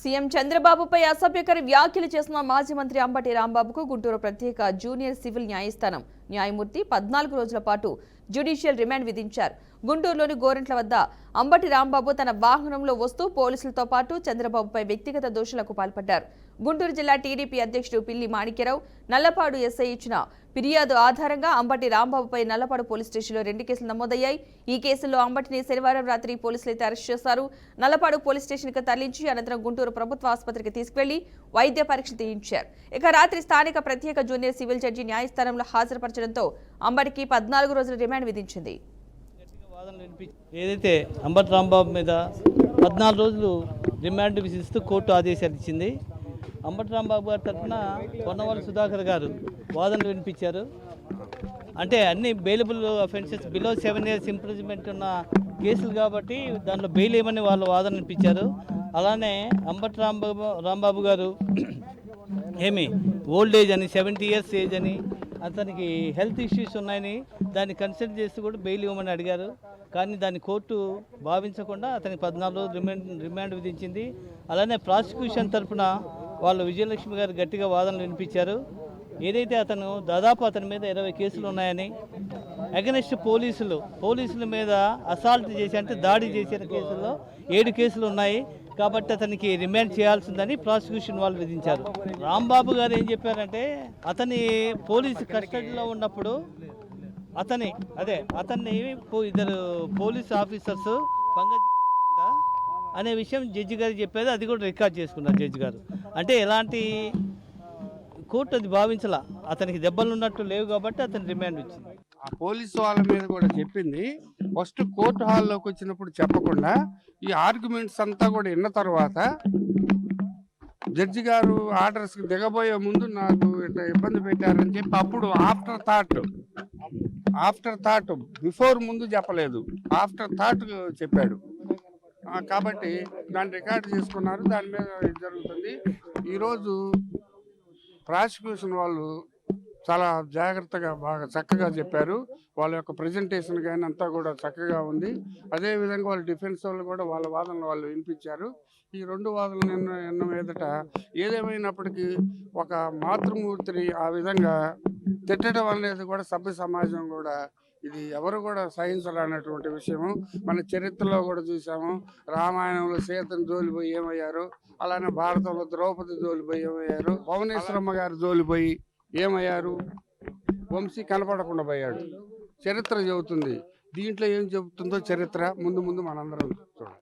CM చంద్రబాబుపై అసభ్యకర వ్యాఖ్యలు చేసిన మాజీ మంత్రి అంబటి రాంబాబుకు గుంటూరు ప్రత్యేక జూనియర్ సివిల్ న్యాయస్థానం న్యాయమూర్తి 14 రోజుల పాటు జ్యుడిషియల్ రిమాండ్ విధించారు. గుంటూరులోని గోరంట్ల వద్ద అంబటి రాంబాబు తన వాహనంలో వస్తూ పోలీసులతో పాటు చంద్రబాబుపై వ్యక్తిగత దోషులకు పాల్పడ్డారు. గుంటూరు జిల్లా టీడీపీ అధ్యక్షుడు పిల్లి మాణిక్యరావు, నల్లపాడు ఎస్ఐ ఇచ్చిన ఫిర్యాదు ఆధారంగా అంబటి రాంబాబుపై నల్లపాడు పోలీస్ స్టేషన్లో 2 కేసులు నమోదయ్యాయి. ఈ కేసుల్లో అంబటిని శనివారం రాత్రి పోలీసులు అరెస్ట్ చేశారు. నల్లపాడు పోలీస్ స్టేషన్కి తరలించి అనంతరం గుంటూరు ప్రభుత్వ ఆసుపత్రికి తీసుకెళ్లి వైద్య పరీక్ష తీయించారు. ఇక రాత్రి స్థానిక ప్రత్యేక జూనియర్ సివిల్ జడ్జి న్యాయస్థానంలో హాజరుపరచడంతో అంబటికి 14 రోజుల రిమాండ్ విధించింది. ఏదైతే అంబటి రాంబాబు మీద 14 రోజులు రిమాండ్ విధిస్తూ కోర్టు ఆదేశాలు ఇచ్చింది. అంబటి రాంబాబు గారి తరఫున పొన్నవాళ్ళ సుధాకర్ గారు వాదనలు వినిపించారు. అంటే అన్ని bailable offences below 7 years imprisonment ఉన్న కేసులు కాబట్టి దాంట్లో బెయిల్ ఏమని వాళ్ళు వాదన వినిపించారు. అలానే అంబటి రాంబాబు గారు ఓల్డ్ ఏజ్ అని 70 years ఏజ్ అని అతనికి హెల్త్ ఇష్యూస్ ఉన్నాయని దాన్ని కన్సిడర్ చేస్తూ కూడా బెయిల్ ఇవ్వమని అడిగారు. కానీ దాన్ని కోర్టు భావించకుండా అతనికి 14 రోజులు రిమాండ్ విధించింది. అలానే ప్రాసిక్యూషన్ తరఫున వాళ్ళు విజయలక్ష్మి గారు గట్టిగా వాదనలు వినిపించారు. ఏదైతే దాదాపు అతని మీద 20 కేసులు ఉన్నాయని, అగెనిస్ట్ పోలీసుల మీద అసాల్ట్ చేసి అంటే దాడి చేసిన కేసుల్లో 7 కేసులు ఉన్నాయి కాబట్టి అతనికి రిమాండ్ చేయాల్సిందని ప్రాసిక్యూషన్ వాళ్ళు విధించారు. రాంబాబు గారు ఏం చెప్పారంటే అతని పోలీసు కస్టడీలో ఉన్నప్పుడు అతన్ని ఇద్దరు పోలీస్ ఆఫీసర్స్ అనే విషయం జడ్జి గారు చెప్పేది, అది కూడా రికార్డ్ చేసుకున్నారు జడ్జి గారు. అంటే ఎలాంటి కోర్టు అది భావించలా, అతనికి దెబ్బలు ఉన్నట్టు లేవు కాబట్టి అతను రిమాండ్ ఇచ్చింది. ఆ పోలీసు వాళ్ళ మీద కూడా చెప్పింది. ఫస్ట్ కోర్టు హాల్లోకి వచ్చినప్పుడు చెప్పకుండా ఈ ఆర్గ్యుమెంట్స్ అంతా కూడా విన్న తర్వాత జడ్జి గారు ఆర్డర్స్కి దిగబోయే ముందు నాకు ఇట్లా ఇబ్బంది పెట్టారని చెప్పి అప్పుడు ఆఫ్టర్ థాట్ బిఫోర్ ముందు చెప్పలేదు, ఆఫ్టర్ థాట్ చెప్పాడు. కాబట్టి దాన్ని రికార్డ్ చేసుకున్నారు. దాని మీద జరుగుతుంది. ఈరోజు ప్రాసిక్యూషన్ వాళ్ళు చాలా జాగ్రత్తగా బాగా చక్కగా చెప్పారు. వాళ్ళ యొక్క ప్రజెంటేషన్ కానీ అంతా కూడా చక్కగా ఉంది. అదేవిధంగా వాళ్ళ డిఫెన్స్ వాళ్ళు కూడా వాళ్ళ వాదనలు వాళ్ళు వినిపించారు. ఈ 2 వాదనలు నిన్న మీదట ఏదేమైనప్పటికీ ఒక మాతృమూర్తిని ఆ విధంగా తిట్టడం అనేది కూడా సభ్య సమాజం కూడా ఇది ఎవరు కూడా సహించాలన్నటువంటి విషయము. మన చరిత్రలో కూడా చూసాము. రామాయణంలో సీతను జోలిపోయి ఏమయ్యారు, అలానే భారతంలో ద్రౌపది జోలిపోయి ఏమయ్యారు, భువనేశ్వరమ్మ గారు జోలిపోయి ఏమయ్యారు, వంశీ కనపడకుండా పోయాడు. చరిత్ర చెబుతుంది. దీంట్లో ఏం చెబుతుందో చరిత్ర ముందు మనందరం చూడాలి.